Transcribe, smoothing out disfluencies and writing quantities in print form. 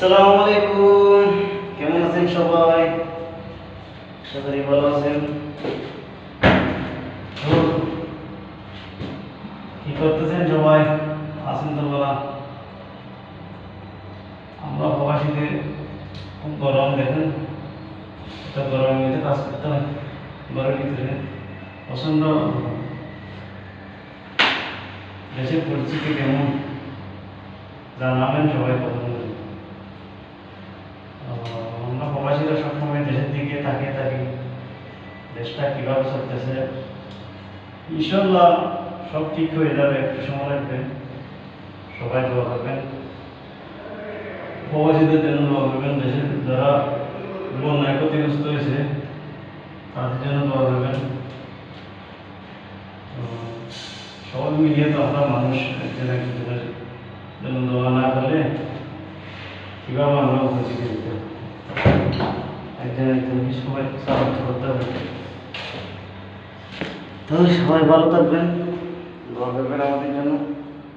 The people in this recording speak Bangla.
আসসালামু আলাইকুম। কেমন আছেন সবাই? আশা করি ভালো আছেন। তো কি করতেছেন সবাই? আছেন তো বলা। আমরা প্রবাসীতে খুব গরম, দেখেন এত গরমের মধ্যে কাজ করতে হয়। ঘরের ভিতরে প্রচণ্ড। দেশের পরিস্থিতি কেমন জানাবেন সবাই প্রথম করে। আমরা প্রবাসীরা সবসময় দেশের দিকে তাকিয়ে থাকি, দেশটা কীভাবে চলতেছে। ইনশাল্লাহ সব ঠিক হয়ে যাবে, একটু সময় লাগবে। সবাই দোয়া করবেন, প্রবাসীদের জন্য দোয়া করবেন, দেশের যারা বন্যায় ক্ষতিগ্রস্ত হয়েছে তাদের জন্য দোয়া করবেন। সবাই মিলিয়ে তো আমরা মানুষ, একজন একজনের জন্য দোয়া না করলে কীভাবে আমরা উপস্থিতি দিতে হবে? একজন একজনকে সবাই সাহায্য করতে হবে। তাহলে সবাই ভালো থাকবেন, দোয়া করবেন আমাদের জন্য।